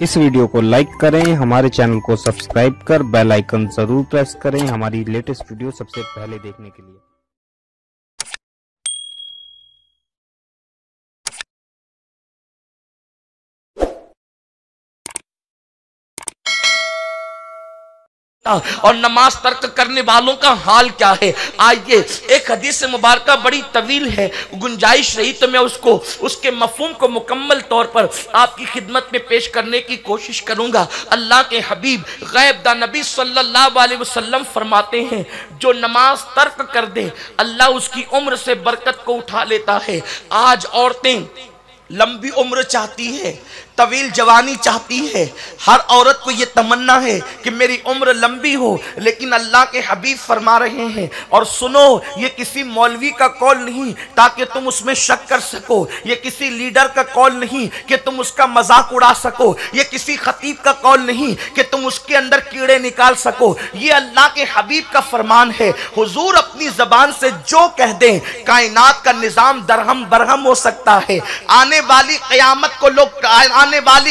इस वीडियो को लाइक करें, हमारे चैनल को सब्सक्राइब कर बेल आइकन जरूर प्रेस करें हमारी लेटेस्ट वीडियो सबसे पहले देखने के लिए। और नमाज तर्क करने वालों का हाल क्या है। आइए, एक हदीस मुबारक बड़ी तवील है, गुंजाइश रही तो मैं उसके मफहूम को मुकम्मल तौर पर आपकी खिदमत में पेश करने की कोशिश करूंगा। अल्लाह के हबीब गैब दा नबी सल्लल्लाहु अलैहि वसल्लम फरमाते हैं, जो नमाज तर्क कर दे अल्लाह उसकी उम्र से बरकत को उठा लेता है। आज औरतें लंबी उम्र चाहती है, तवील जवानी चाहती है, हर औरत को ये तमन्ना है कि मेरी उम्र लंबी हो, लेकिन अल्लाह के हबीब फरमा रहे हैं, और सुनो, ये किसी मौलवी का कौल नहीं ताकि तुम उसमें शक कर सको, ये किसी लीडर का कौल नहीं कि तुम उसका मजाक उड़ा सको, ये किसी खतीब का कौल नहीं कि तुम उसके अंदर कीड़े निकाल सको, ये अल्लाह के हबीब का फरमान है। हुजूर अपनी जबान से जो कह दें, कायनात का निजाम दरहम बरहम हो सकता है, आने वाली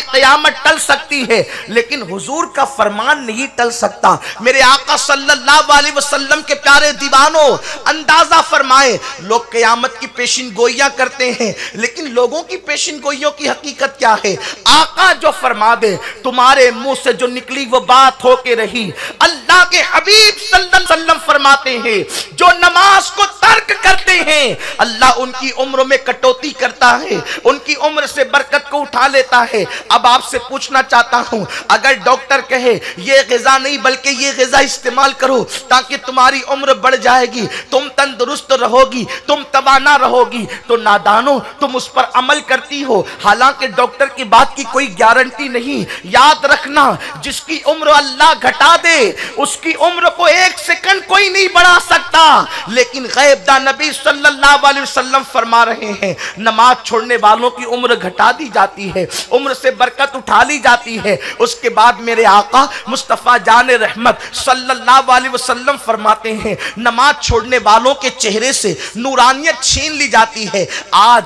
क़यामत टल सकती है, लेकिन हुजूर का फरमान नहीं टल सकता। मेरे आका सल्लल्लाहु अलैहि वसल्लम के प्यारे दीवानों, अंदाजा फरमाए, लोग क़यामत की पेशिन गोइयां करते हैं, लेकिन लोगों की पेशिन गोइयों की हकीकत क्या है। आका जो फरमा दे, तुम्हारे मुंह से जो निकली वो बात होके रही। अल्लाह के हबीब सल्लल्लाहु अलैहि वसल्लम फरमाते हैं, जो नमाज को तर्क करते हैं अल्लाह उनकी उम्र में कटौती करता है, उनकी उम्र से बरकत को उठा लेता है। अब आपसे पूछना चाहता हूं, अगर डॉक्टर कहे ये ग़िज़ा नहीं बल्कि ये ग़िज़ा इस्तेमाल करो ताकि तुम्हारी उम्र बढ़ जाएगी, तुम तंदुरुस्त रहोगी, तुम तवाना रहोगी, तो नादानो तुम उस पर अमल करती हो, हालांकि डॉक्टर की बात की कोई गारंटी नहीं। याद रखना, जिसकी उम्र अल्लाह घटा दे उसकी उम्र को एक सेकंड कोई नहीं बढ़ा सकता, लेकिन गैब दा नबी सल्लल्लाहु अलैहि वसल्लम फरमा रहे हैं, नमाज छोड़ने वालों की उम्र घटा दी जाती है, उम्र से बरकत उठा ली जाती है। उसके बाद मेरे आका मुस्तफ़ा जान रहमत सल्लल्लाहु अलैहि वसल्लम फरमाते हैं, नमाज छोड़ने वालों के चेहरे से नूरानियत छीन ली जाती है। आज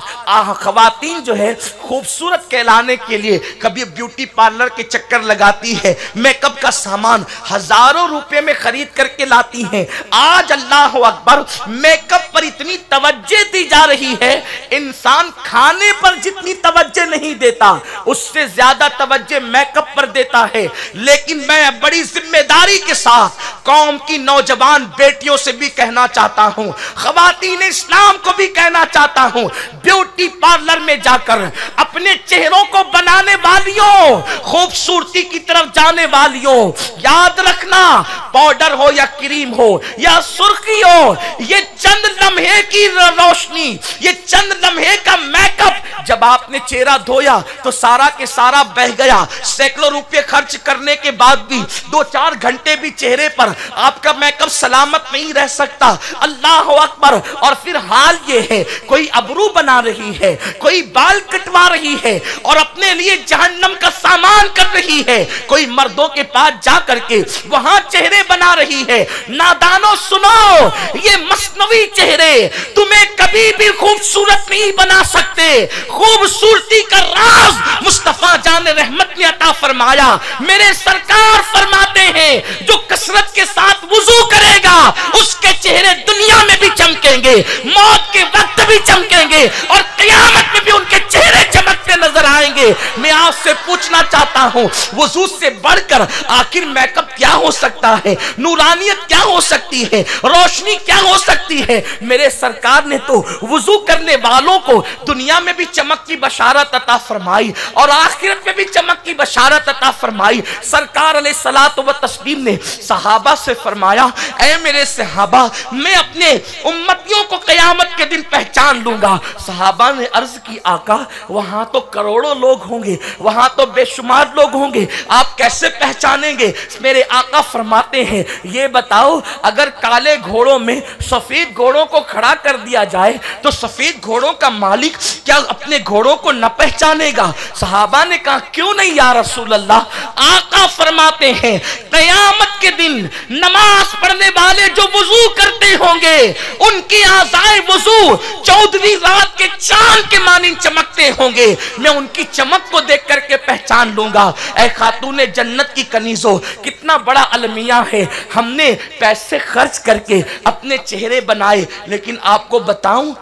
ख़वातीन जो है खूबसूरत कहलाने के लिए कभी ब्यूटी पार्लर के चक्कर लगाती है, मेकअप का सामान हजारों रुपए में खरीद करके लाती हैं। आज अल्लाह अकबर, मेकअप पर इतनी तवज्जो दी जा रही है, इंसान खाने पर जितनी तवज्जो नहीं देता उससे ज्यादा तवज्जो मेकअप पर देता है। लेकिन मैं बड़ी जिम्मेदारी के साथ कौम की नौजवान बेटियों से भी कहना चाहता हूं, ख़वातीन इस्लाम को भी कहना चाहता हूं, ब्यूटी पार्लर में जाकर अपने चेहरों को बनाने वालियों, खूबसूरती की तरफ जाने वालियों, याद रखना, पाउडर हो या क्रीम हो या सुर्खी हो, ये चंद लम्हे की रोशनी, ये चंद लम्हे का मेकअप, जब आपने चेहरा धोया तो सारा के सारा बह गया। सैकड़ों रुपए खर्च करने के बाद भी 2-4 घंटे भी चेहरे पर आपका मेकअप सलामत नहीं रह सकता। अल्लाह अकबर। और फिर हाल ये है, कोई अबरू बना रही है, कोई बाल कटवा रही है और अपने लिए जहन्नम का सामान कर रही है, कोई मर्दों के पास जा करके वहां चेहरे बना रही है। नादानो सुनो, ये मसनवी चेहरे तुम्हें कभी भी खूबसूरत नहीं बना सकते। खूबसूरती का राज मुस्तफा जान रहमत ने अता फरमाया। मेरे सरकार फरमाते हैं, जो कसरत के साथ वुजू करेगा उसके चेहरे दुनिया में भी चमकेंगे, मौत के वक्त भी चमकेंगे और क़यामत में भी उनके चेहरे चमकते नजर आएंगे। मैं आपसे पूछना चाहता हूं, वुजू से बढ़कर आखिर मेकअप क्या हो सकता है, नूरानियत क्या हो सकती है, रोशनी क्या हो सकती है। मेरे सरकार ने तो वुजू करने वालों को दुनिया में भी चमक की बशारत अता फरमाई और आखिरत में भी चमक की बशारत अता फरमाई। सरकार अलैहिस्सलातु व तस्लीम ने सहाबा से फरमाया, ऐ मेरे सहाबा, मैं अपने उम्मतियों को क़यामत के दिन पहचान लूंगा। सहाबा ने अर्ज की, आका वहां तो करोड़ों लोग होंगे, वहां तो बेशुमार लोग होंगे, आप कैसे पहचानेंगे। मेरे आका फरमाते हैं, ये बताओ, अगर काले घोड़ों में सफेद घोड़ों को खड़ा कर दिया जाए तो सफेद घोड़ों का मालिक क्या अपने घोड़ों को न पहचानेगा। सहाबा ने कहा, क्यों नहीं या रसूल अल्लाह। आका आका फरमाते हैं क़यामत के दिन नमाज पढ़ने वाले जो वुजू करते होंगे उनकी आज़ाए वुजू 14वीं रात के चांद के मानिंद चमकते होंगे। मैं उनकी चमक को देख करके पहचान लूंगा। ऐ खातूने जन्नत की कनीज़ो, कितना बड़ा अलमिया है। हमने पैसे खर्च करके अपने चेहरे बनाए, लेकिन आपको बताऊं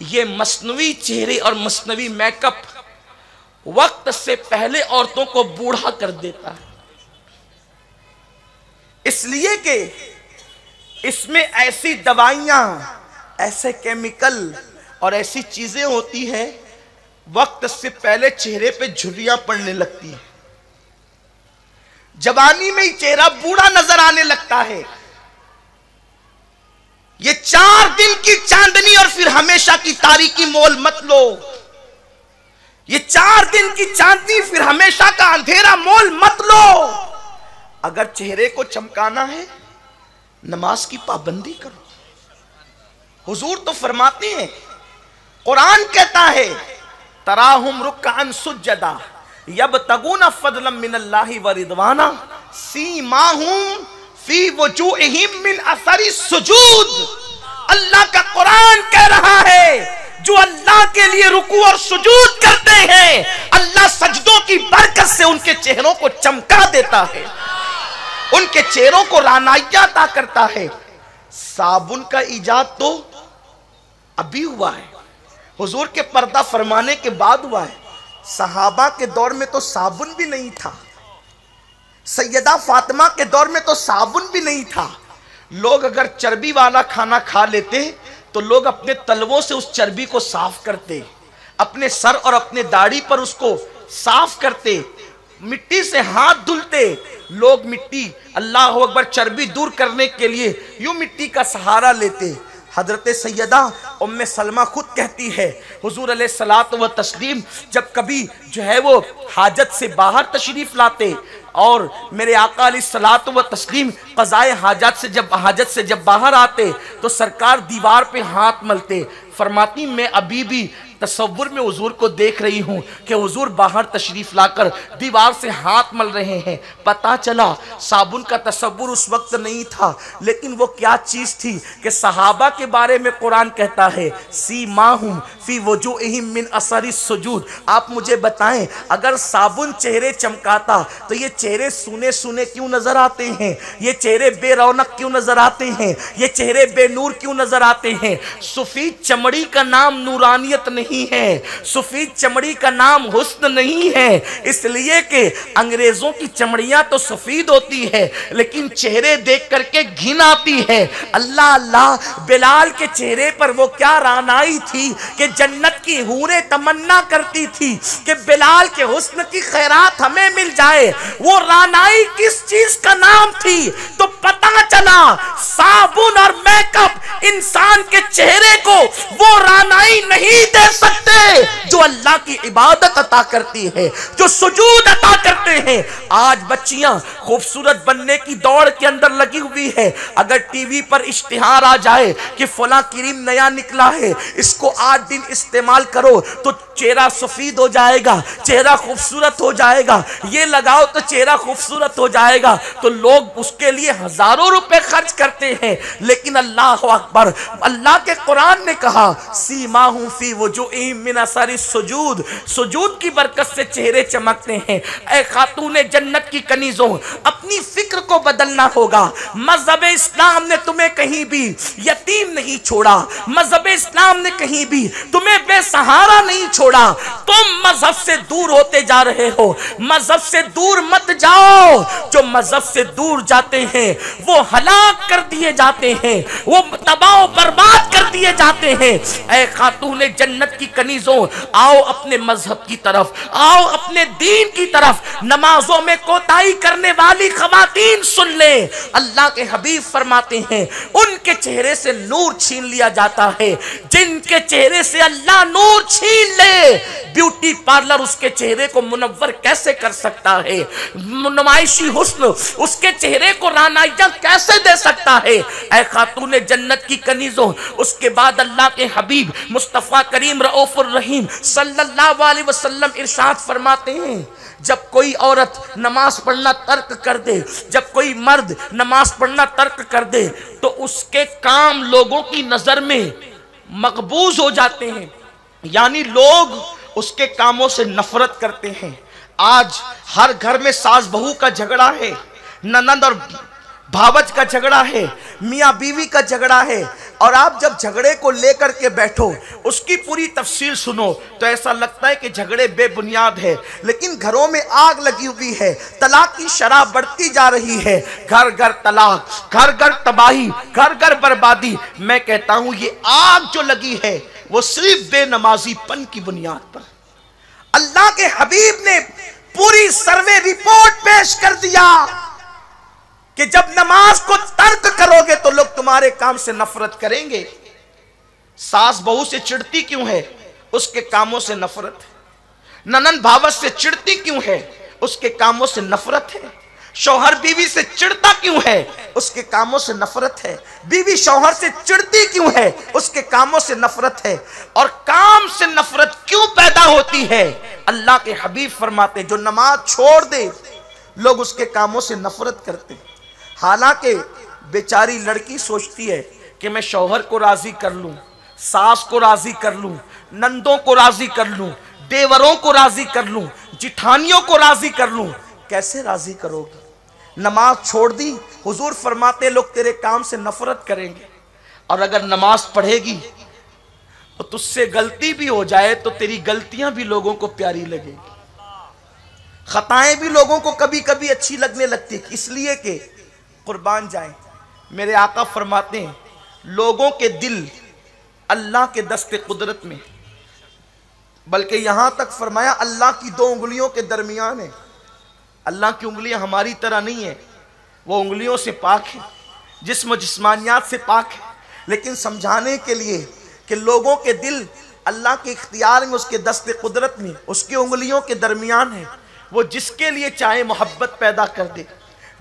ये मसनवी चेहरे और मसनवी मेकअप वक्त से पहले औरतों को बूढ़ा कर देता है, इसलिए कि इसमें ऐसी दवाइयां, ऐसे केमिकल और ऐसी चीजें होती हैं वक्त से पहले चेहरे पे झुर्रियां पड़ने लगती है, जवानी में ही चेहरा बूढ़ा नजर आने लगता है। ये 4 दिन की चांदनी और फिर हमेशा की तारीकी मोल मत लो। ये 4 दिन की चांदनी फिर हमेशा का अंधेरा मोल मत लो। अगर चेहरे को चमकाना है नमाज की पाबंदी करो। हुजूर तो फरमाते हैं, कुरान कहता है तराहुम रुक्अन सुज्जदा यबतगूना फदलन मिनल्लाहि व रिदवाना सीमाहुम फी वजूहिहिम मिन असरी सुजूद। अल्लाह का कुरान कह रहा है जो अल्लाह के लिए रुकू और सुजूद करते हैं, अल्लाह सजदों की बरकत से उनके चेहरों को चमका देता है, उनके चेहरों को रानाइयां अता करता है। साबुन का इजाद तो अभी हुआ है, हुजूर के पर्दा फरमाने के बाद हुआ है। सहाबा के दौर में तो साबुन भी नहीं था, सैयदा फातिमा के दौर में तो साबुन भी नहीं था। लोग अगर चर्बी वाला खाना खा लेते तो लोग अपने तलवों से उस चर्बी को साफ करते, अपने सर और अपने दाढ़ी पर उसको साफ करते, मिट्टी से हाथ धुलते। लोग मिट्टी, अल्लाह अकबर, चर्बी दूर करने के लिए यूं मिट्टी का सहारा लेते। हजरत सैयदा उम्मे सलमा खुद कहती है हुजूर अलैहिस्सलातु व तस्लीम जब कभी जो है वो हाजत से बाहर तशरीफ लाते और मेरे आका अलैहिस्सलातु व तस्लीम क़ज़ाए हाजत से जब बाहर आते तो सरकार दीवार पे हाथ मलते। फरमाती मैं अभी भी तसव्वुर में हुजूर को देख रही हूँ कि हुजूर बाहर तशरीफ लाकर दीवार से हाथ मल रहे हैं। पता चला साबुन का तसव्वुर उस वक्त नहीं था, लेकिन वो क्या चीज़ थी कि सहाबा के बारे में कुरान कहता है सीमाहुम फी वजूहिहिम मिन असरी सुजूद। आप मुझे बताएं, अगर साबुन चेहरे चमकाता तो ये चेहरे सूने सूने क्यों नजर आते हैं? ये चेहरे बेरौनक क्यों नजर आते हैं? ये चेहरे बेनूर क्यों नजर आते हैं? सफेद चमड़ी का नाम नूरानियत नहीं है, सफेद चमड़ी का नाम हुस्न नहीं है, इसलिए कि अंग्रेजों की चमड़ियां तो सफेद होती है लेकिन चेहरे देख करके घिन आती है। अल्लाह अल्लाह, बिलाल के चेहरे पर वो क्या रानाई थी कि जन्नत की हूरें तमन्ना करती थी कि बिलाल के हुस्न की खैरात हमें मिल जाए। वो रानाई किस चीज का नाम थी? तो पता चला साबुन और मेकअप इंसान के चेहरे को वो रानाई नहीं दे सकते जो अल्लाह की इबादत अता करती है, जो सुजूद अता करते हैं। आज बच्चियां खूबसूरत बनने की दौड़ के अंदर लगी हुई है। अगर टीवी पर इश्तिहार आ जाए कि फला क्रीम नया निकला है, इसको 8 दिन इस्तेमाल करो तो चेहरा सफेद हो जाएगा, चेहरा खूबसूरत हो जाएगा, ये लगाओ तो चेहरा खूबसूरत हो जाएगा, तो लोग उसके लिए हजारों रुपए खर्च करते हैं। लेकिन अल्लाह अकबर, अल्लाह के कुरान ने कहा सीमाहुम फी वजूहिहिम मिन असरी सुजूद, सुजूद की बरकत से चेहरे चमकते हैं। ऐ खातूने जन्नत की कनीजों, अपनी फिक्र को बदलना होगा। मजहब इस्लाम ने तुम्हें कहीं भी यतीम नहीं छोड़ा, मजहब इस्लाम ने कहीं भी तुम्हें बेसहारा नहीं छोड़ा। तुम मजहब से दूर होते जा रहे हो, मजहब से दूर मत जाओ। जो मजहब से दूर जाते हैं वो हलाक कर दिए जाते हैं, वो तबाह बर्बाद कर दिए जाते हैं। ऐ खातूने जन्नत की कनीजों, आओ अपने मजहब की तरफ, आओ अपने दीन की तरफ। नमाजों में कोताही करने वाली खवातीन सुन ले, अल्लाह के हबीब फरमाते हैं उनके चेहरे से नूर छीन लिया जाता है जिनके चेहरे से अल्लाह नूर छीन ले। ब्यूटी पार्लर उसके चेहरे को मुनव्वर कैसे कर सकता है? नुमाइशी हुस्न उसके चेहरे को रानाई नतीजा कैसे दे सकता है? ऐ खातून जन्नत की कनीज़ों, उसके बाद अल्लाह के हबीब मुस्तफ़ा करीम रऊफ़ुर रहीम सल्लल्लाहु अलैहि वसल्लम इरशाद फरमाते हैं, जब कोई औरत नमाज पढ़ना तर्क कर दे, जब कोई मर्द नमाज पढ़ना तर्क कर दे, तो उसके काम लोगों की नजर में मकबूज हो जाते हैं, यानी लोग उसके कामों से नफरत करते हैं। आज हर घर में सास बहू का झगड़ा है, ननद और भावज का झगड़ा है, मियाँ बीवी का झगड़ा है, और आप जब झगड़े को लेकर के बैठो, उसकी पूरी तफसील सुनो, तो ऐसा लगता है कि झगड़े बेबुनियाद है, लेकिन घरों में आग लगी हुई है, तलाक की शरह बढ़ती जा रही है, घर घर तलाक, घर घर तबाही, घर घर बर्बादी। मैं कहता हूं ये आग जो लगी है वो सिर्फ बेनमाजीपन की बुनियाद पर। अल्लाह के हबीब ने पूरी सर्वे रिपोर्ट पेश कर दिया कि जब नमाज को तर्क करोगे तो लोग तुम्हारे काम से नफरत करेंगे। सास बहू से चिढ़ती क्यों है? उसके कामों से नफरत है। ननन भावत से चिढ़ती क्यों है? उसके कामों से नफरत है। शौहर बीवी से चिढ़ता क्यों है? उसके कामों से नफरत है। बीवी शौहर से चिढ़ती क्यों है? उसके कामों से नफरत है। और काम से नफरत क्यों पैदा होती है? अल्लाह के हबीब फरमाते जो नमाज छोड़ दे लोग उसके कामों से नफरत करते। हालांकि बेचारी लड़की सोचती है कि मैं शौहर को राजी कर लूं, सास को राजी कर लूं, नंदों को राजी कर लूं, देवरों को राजी कर लूं, जिठानियों को राजी कर लूं। कैसे राजी करोगी? नमाज छोड़ दी, हुजूर फरमाते लोग तेरे काम से नफरत करेंगे। और अगर नमाज पढ़ेगी तो तुझसे गलती भी हो जाए तो तेरी गलतियां भी लोगों को प्यारी लगेगी, खताएं भी लोगों को कभी कभी अच्छी लगने लगती है, इसलिए कि कुर्बान जाए मेरे आका फरमाते हैं लोगों के दिल अल्लाह के दस्ते कुदरत में, बल्कि यहां तक फरमाया अल्लाह की दो उंगलियों के दरमियान है। अल्लाह की उंगलियां हमारी तरह नहीं है, वो उंगलियों से पाक है, जिस्म जिस्मानियात से पाक है, लेकिन समझाने के लिए कि लोगों के दिल अल्लाह के इख्तियार में, उसके दस्ते कुदरत में, उसकी उंगलियों के दरमियान है। वो जिसके लिए चाहे मोहब्बत पैदा कर दे,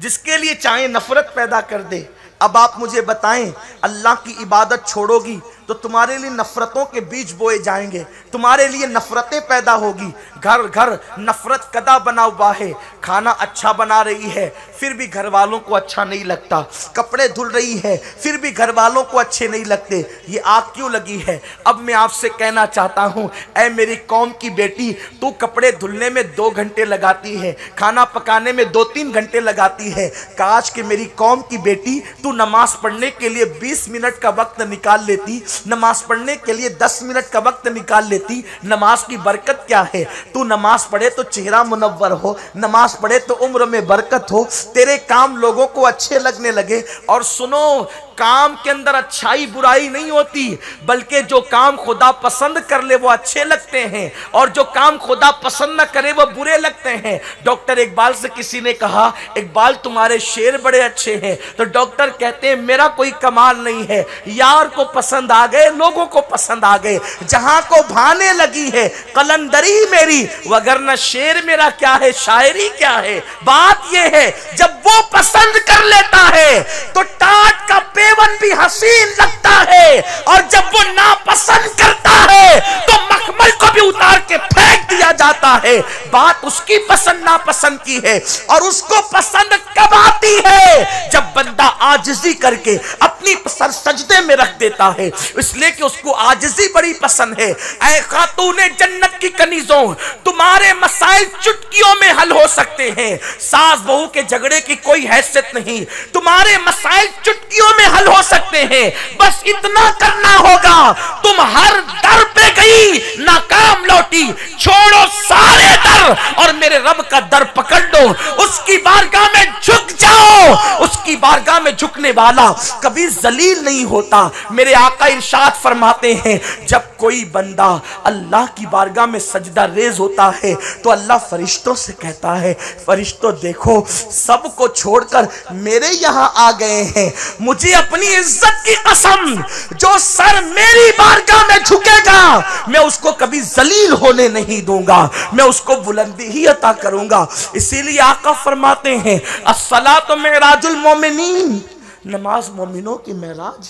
जिसके लिए चाहे नफरत पैदा कर दे। अब आप मुझे बताएं, अल्लाह की इबादत छोड़ोगी तो तुम्हारे लिए नफरतों के बीज बोए जाएंगे, तुम्हारे लिए नफरतें पैदा होगी। घर घर नफरत कदा बना हुआ है। खाना अच्छा बना रही है फिर भी घर वालों को अच्छा नहीं लगता, कपड़े धुल रही है फिर भी घर वालों को अच्छे नहीं लगते। ये आग क्यों लगी है? अब मैं आपसे कहना चाहता हूँ, ऐ मेरी कौम की बेटी, तू कपड़े धुलने में 2 घंटे लगाती है, खाना पकाने में 2-3 घंटे लगाती है। काश कि मेरी कौम की बेटी तू नमाज पढ़ने के लिए 20 मिनट का वक्त निकाल लेती, नमाज पढ़ने के लिए 10 मिनट का वक्त निकाल लेती। नमाज की बरकत क्या है? तू नमाज पढ़े तो चेहरा मुनव्वर हो, नमाज पढ़े तो उम्र में बरकत हो, तेरे काम लोगों को अच्छे लगने लगे। और सुनो, काम के अंदर अच्छाई बुराई नहीं होती, बल्कि जो काम खुदा पसंद कर ले वो अच्छे लगते हैं, और जो काम खुदा पसंद न करे वो बुरे लगते हैं। डॉक्टर इकबाल से किसी ने कहा, इकबाल तुम्हारे शेर बड़े अच्छे हैं, तो डॉक्टर कहते हैं मेरा कोई कमाल नहीं है, यार को पसंद आ गए, लोगों को पसंद आ गए, जहां को भाने लगी है कलंदरी मेरी, वगरना शेर मेरा क्या है, शायरी क्या है। बात यह है जब वो पसंद कर लेता है तो टाट का पेवन भी हसीन लगता है, और जब वो नापसंद करता है तो मखमल को भी उतार के फेंक दिया जाता है। बात उसकी पसंद नापसंद की है, और उसको पसंद कब आती है? जब बंदा आजिज़ी करके अपनी सर सजदे में रख देता है, इसलिए कि उसको आजिज़ी बड़ी पसंद है। ऐ खातूने जन्नत की कनीज़ों, तुम्हारे मसाइल चुटकियों में हल हो सकते हैं, सास बहू के झगड़े की कोई हैसियत नहीं, तुम्हारे मसाइल चुटकियों में हल हो सकते हैं। बस इतना करना होगा, तुम हर दर पे गई नाकाम लौटी, छोड़ो सारे दर और मेरे रब का दर पकड़ लो, उसकी बारगाह में झुक जाओ। उसकी बारगाह में झुकने वाला कभी जलील नहीं होता। मेरे आका इरशाद फरमाते हैं, जब कोई बंदा अल्लाह की बारगाह में सजदा रेज होता है तो अल्लाह फरिश्तों से कहता है, फरिश्तों देखो सबको छोड़कर मेरे यहां आ गए हैं, मुझे अपनी इज्जत की कसम, जो सर मेरी बारगाह में झुकेगा मैं उसको कभी जलील होने नहीं दूंगा, मैं उसको बुलंदी ही अता करूंगा। इसीलिए आका फरमाते हैं, अस्सलातु मिराजुल मोमिनीन, نہیں، نماز مومنوں کی معراج،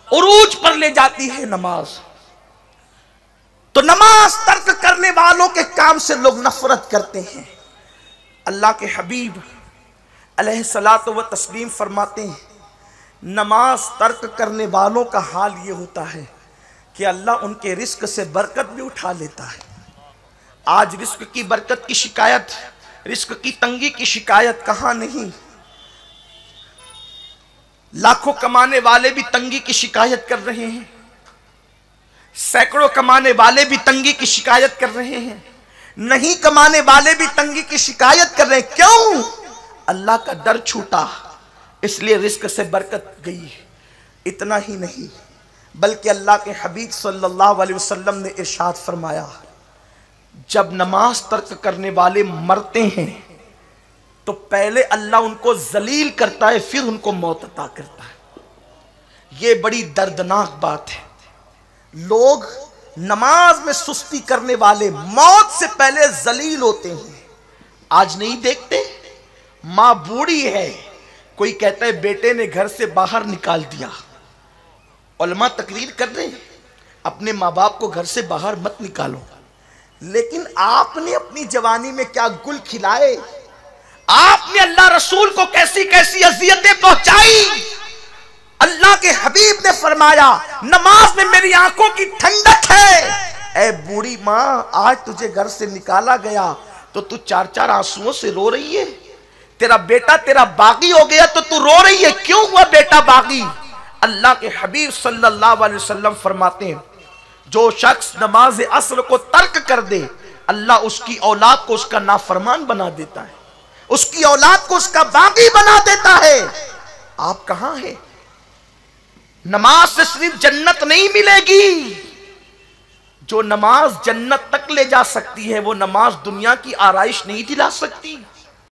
عروج پر لے جاتی ہے نماز۔ تو نماز ترک کرنے والوں کے کام سے لوگ نفرت کرتے ہیں۔ اللہ کے حبیب علیہ الصلاۃ والتسلیم فرماتے ہیں نماز ترک کرنے والوں کا حال یہ ہوتا ہے کہ اللہ ان کے رزق سے برکت بھی اٹھا لیتا ہے۔ آج رزق کی برکت کی شکایت، رزق کی تنگی کی شکایت کہاں نہیں، لاکھوں کمانے والے بھی تنگی کی شکایت کر رہے ہیں، سینکڑوں کمانے والے بھی تنگی کی شکایت کر رہے ہیں، نہیں کمانے والے بھی تنگی کی شکایت کر رہے ہیں۔ کیوں؟ اللہ کا ڈر چھوٹا، اس لیے رزق سے برکت گئی۔ اتنا ہی نہیں بلکہ اللہ کے حبیب صلی اللہ علیہ وسلم نے ارشاد فرمایا جب نماز ترک کرنے والے مرتے ہیں تو پہلے اللہ ان کو ذلیل کرتا ہے، پھر ان کو موت عطا کرتا ہے۔ یہ بڑی دردناک بات ہے۔ لوگ نماز میں سستی کرنے والے موت سے پہلے ذلیل ہوتے ہیں۔ آج نہیں دیکھتے، ماں بوڑھی ہے، کوئی کہتا ہے بیٹے نے گھر سے باہر نکال دیا، علماء تقریر کر رہے ہیں اپنے ماں باپ کو گھر سے باہر مت نکالو، لیکن آپ نے اپنی جوانی میں کیا گل کھلائے، آپ نے اللہ رسول کو کیسی کیسی اذیتیں پہنچائی۔ اللہ کے حبیب نے فرمایا نماز میں میری آنکھوں کی ٹھنڈک ہے۔ اے بوڑھی ماں، آج تجھے گھر سے نکالا گیا تو تو چار چار آنسوؤں سے رو رہی ہے، تیرا بیٹا تیرا باغی ہو گیا تو تو رو رہی ہے، کیوں ہوا بیٹا باغی؟ اللہ کے حبیب صلی اللہ علیہ وسلم فرماتے ہیں جو شخص نماز عصر کو ترک کر دے اللہ اس کی اولاد کو اس کا نافرمان بنا دیتا ہے، اس کی اولاد کو اس کا باغی بنا دیتا ہے۔ آپ کہاں ہیں؟ نماز سے صرف جنت نہیں ملے گی، جو نماز جنت تک لے جا سکتی ہے وہ نماز دنیا کی آرائش نہیں دلا سکتی۔